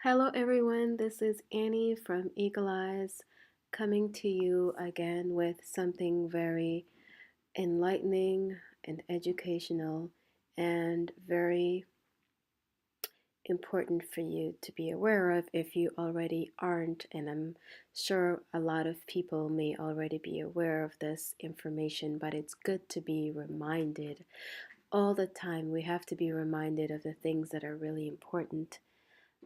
Hello, everyone. This is Annie from Eagle Eyes coming to you again with something very enlightening and educational and very important for you to be aware of if you already aren't. And I'm sure a lot of people may already be aware of this information, but it's good to be reminded all the time. We have to be reminded of the things that are really important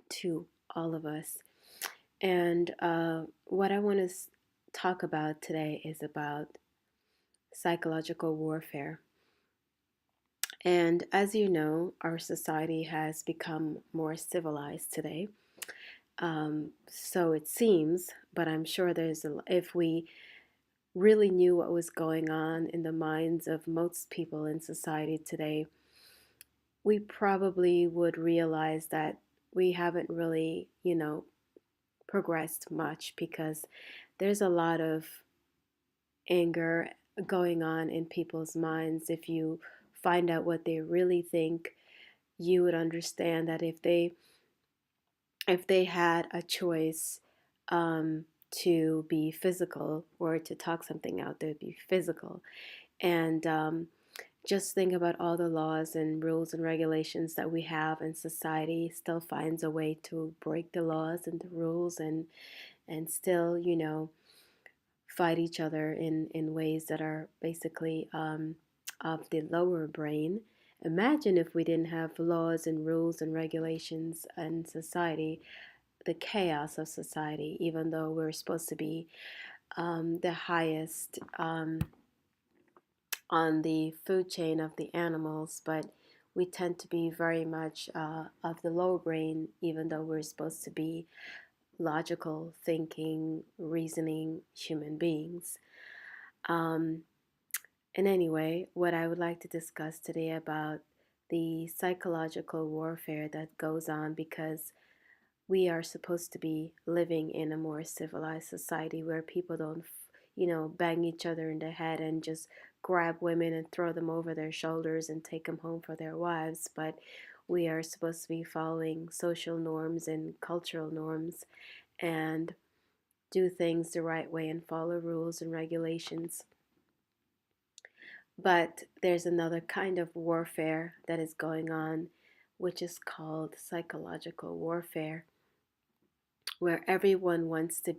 to all of us. And what I want to talk about today is about psychological warfare. And as you know, our society has become more civilized today. So it seems, but I'm sure if we really knew what was going on in the minds of most people in society today, we probably would realize that we haven't really, progressed much because there's a lot of anger going on in people's minds. If you find out what they really think, you would understand that if they had a choice to be physical or to talk something out, they'd be physical. And just think about all the laws and rules and regulations that we have, and society still finds a way to break the laws and the rules and still, fight each other in ways that are basically of the lower brain. Imagine if we didn't have laws and rules and regulations in society, the chaos of society, even though we're supposed to be the highest on the food chain of the animals, but we tend to be very much of the low brain, even though we're supposed to be logical, thinking, reasoning human beings. Um, and anyway, what I would like to discuss today about the psychological warfare that goes on because we are supposed to be living in a more civilized society where people don't, bang each other in the head and just grab women and throw them over their shoulders and take them home for their wives. But we are supposed to be following social norms and cultural norms and do things the right way and follow rules and regulations. But there's another kind of warfare that is going on, which is called psychological warfare, where everyone wants to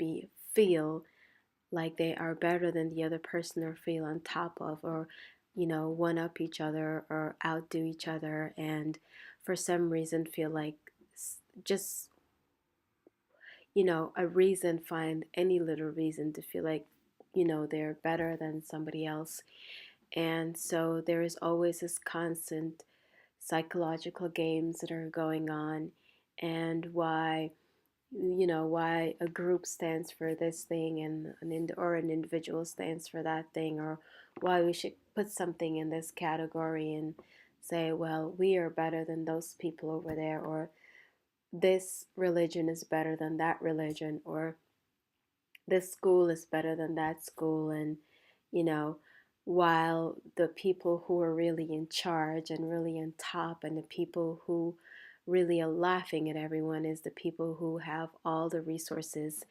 feel like they are better than the other person or feel on top of or one up each other or outdo each other, and for some reason feel like just a reason, find any little reason to feel like they're better than somebody else. And so there is always this constant psychological games that are going on, and why a group stands for this thing and or an individual stands for that thing, or why we should put something in this category and say, well, we are better than those people over there, or this religion is better than that religion, or this school is better than that school. And you know while the people who are really in charge and really on top, and the people who really are laughing at everyone, is the people who have all the resources,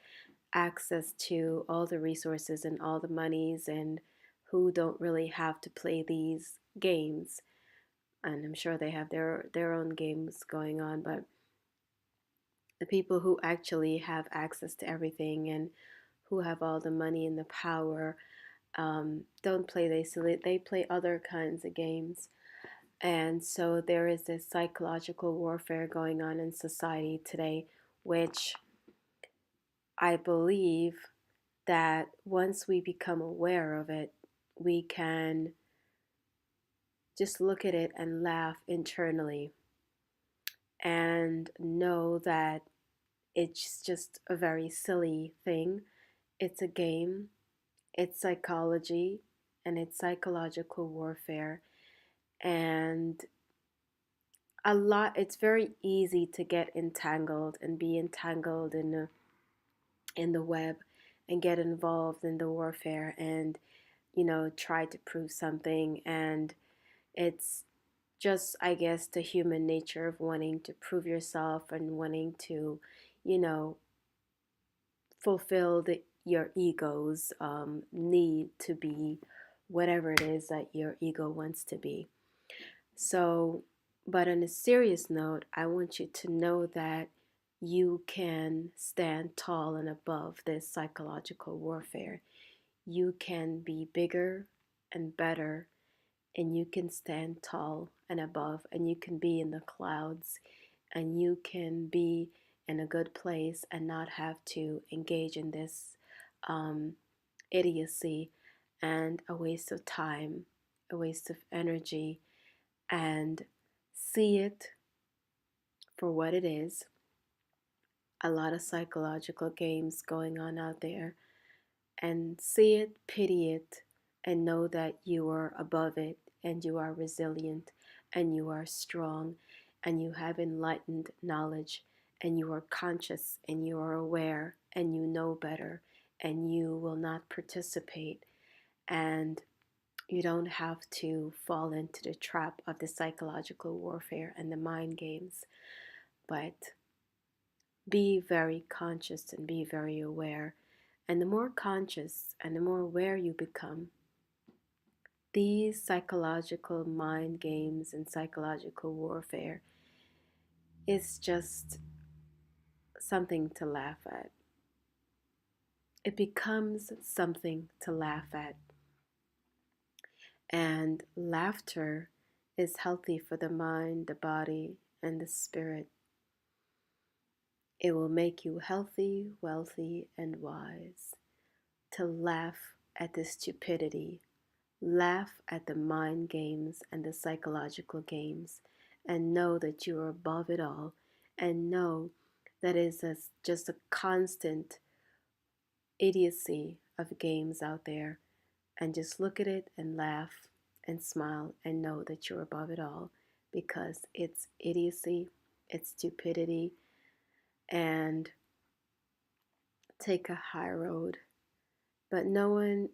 access to all the resources and all the monies, and who don't really have to play these games. And I'm sure they have their own games going on, but the people who actually have access to everything and who have all the money and the power don't play they play other kinds of games. And so there is this psychological warfare going on in society today, which I believe that once we become aware of it, we can just look at it and laugh internally and know that it's just a very silly thing. It's a game, it's psychology, and it's psychological warfare. And it's very easy to get entangled and be entangled in the web and get involved in the warfare and try to prove something. And it's just, I guess, the human nature of wanting to prove yourself and wanting to, you know, fulfill your ego's need to be whatever it is that your ego wants to be. So, but on a serious note, I want you to know that you can stand tall and above this psychological warfare. You can be bigger and better, and you can stand tall and above, and you can be in the clouds, and you can be in a good place and not have to engage in this um, idiocy and a waste of time, a waste of energy, and see it for what it is. A lot of psychological games going on out there, and see it, pity it, and know that you are above it, and you are resilient, and you are strong, and you have enlightened knowledge, and you are conscious, and you are aware, and you know better, and you will not participate, and you don't have to fall into the trap of the psychological warfare and the mind games, but be very conscious and be very aware. And the more conscious and the more aware you become, these psychological mind games and psychological warfare is just something to laugh at. It becomes something to laugh at. And laughter is healthy for the mind, the body, and the spirit. It will make you healthy, wealthy, and wise. To laugh at the stupidity, laugh at the mind games and the psychological games, and know that you are above it all, and know that it is just a constant idiocy of games out there, and just look at it and laugh and smile and know that you're above it all, because it's idiocy, it's stupidity, and take a high road. But no one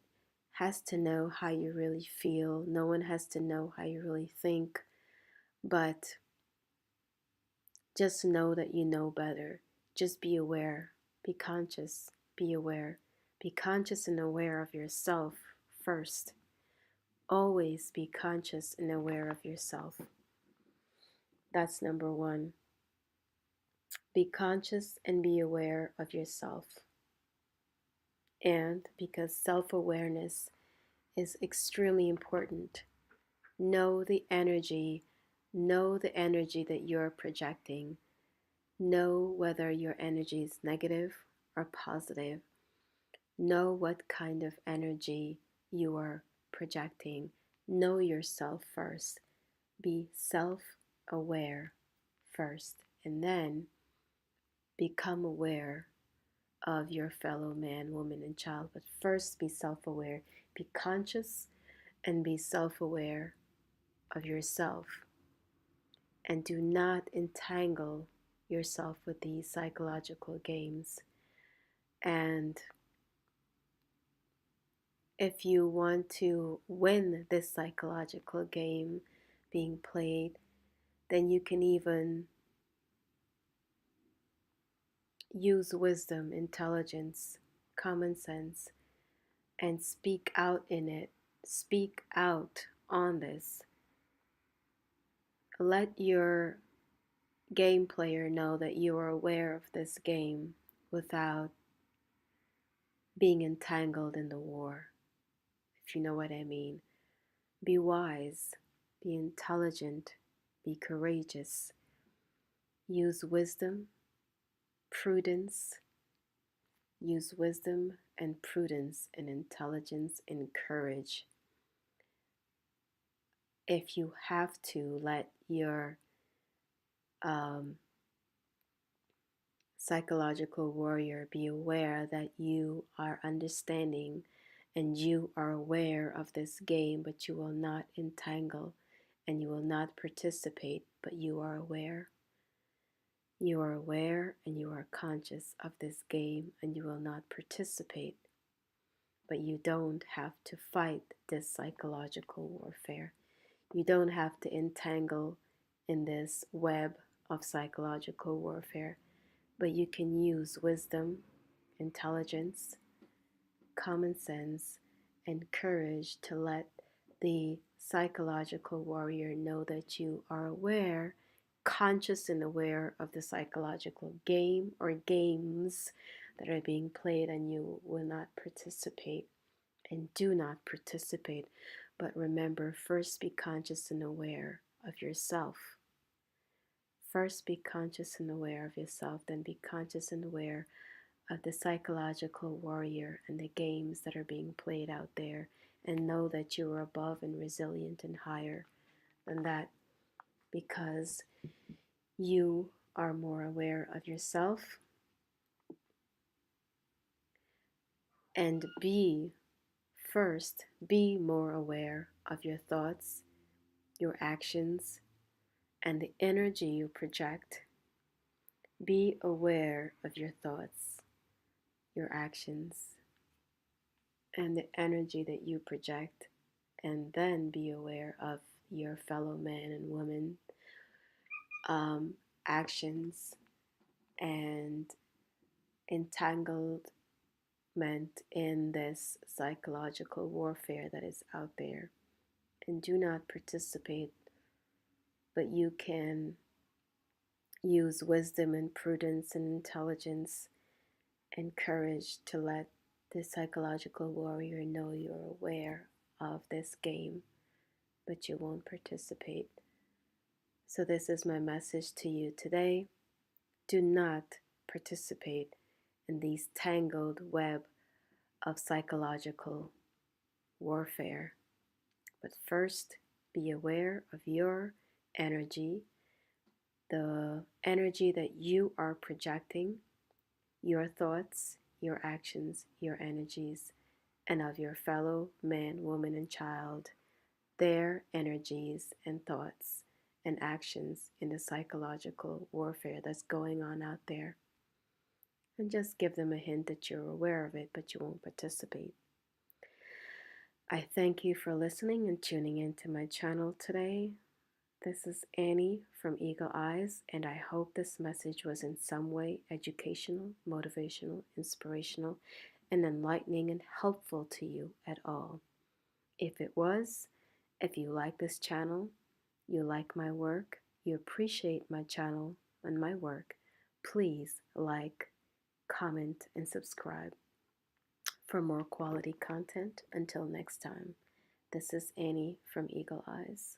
has to know how you really feel. No one has to know how you really think. But just know that you know better. Just be aware. Be conscious. Be aware. Be conscious and aware of yourself first. Always be conscious and aware of yourself. That's number one. Be conscious and be aware of yourself. And because self awareness is extremely important, know the energy that you're projecting. Know whether your energy is negative or positive. Know what kind of energy you are projecting. Know yourself first. Be self aware first, and then become aware of your fellow man, woman, and child. But first, be self aware. Be conscious and be self aware of yourself. And do not entangle yourself with these psychological games. And if you want to win this psychological game being played, then you can even use wisdom, intelligence, common sense, and speak out in it. Speak out on this. Let your game player know that you are aware of this game without being entangled in the war, if you know what I mean. Be wise, be intelligent, be courageous. Use wisdom, prudence, use wisdom and prudence and intelligence and courage. If you have to, let your psychological warrior be aware that you are understanding and you are aware of this game, but you will not entangle and you will not participate, but you are aware. You are aware and you are conscious of this game and you will not participate, but you don't have to fight this psychological warfare. You don't have to entangle in this web of psychological warfare, but you can use wisdom, intelligence, common sense, and courage to let the psychological warrior know that you are aware, conscious and aware of the psychological game or games that are being played, and you will not participate and do not participate. But remember, first be conscious and aware of yourself. First be conscious and aware of yourself, then be conscious and aware of the psychological warrior and the games that are being played out there, and know that you are above and resilient and higher than that, because you are more aware of yourself. And be more aware of your thoughts, your actions, and the energy you project. Be aware of your thoughts, your actions, and the energy that you project, and then be aware of your fellow man and woman actions and entanglement in this psychological warfare that is out there. And do not participate, but you can use wisdom and prudence and intelligence and courage to let the psychological warrior know you're aware of this game, but you won't participate. So, this is my message to you today. Do not participate in these tangled web of psychological warfare, but first be aware of your energy, the energy that you are projecting, your thoughts, your actions, your energies, and of your fellow man, woman, and child, their energies and thoughts and actions in the psychological warfare that's going on out there. And just give them a hint that you're aware of it, but you won't participate. I thank you for listening and tuning into my channel today. This is Annie from Eagle Eyes, and I hope this message was in some way educational, motivational, inspirational, and enlightening and helpful to you at all. If it was, if you like this channel, you like my work, you appreciate my channel and my work, please like, comment, and subscribe for more quality content. Until next time, this is Annie from Eagle Eyes.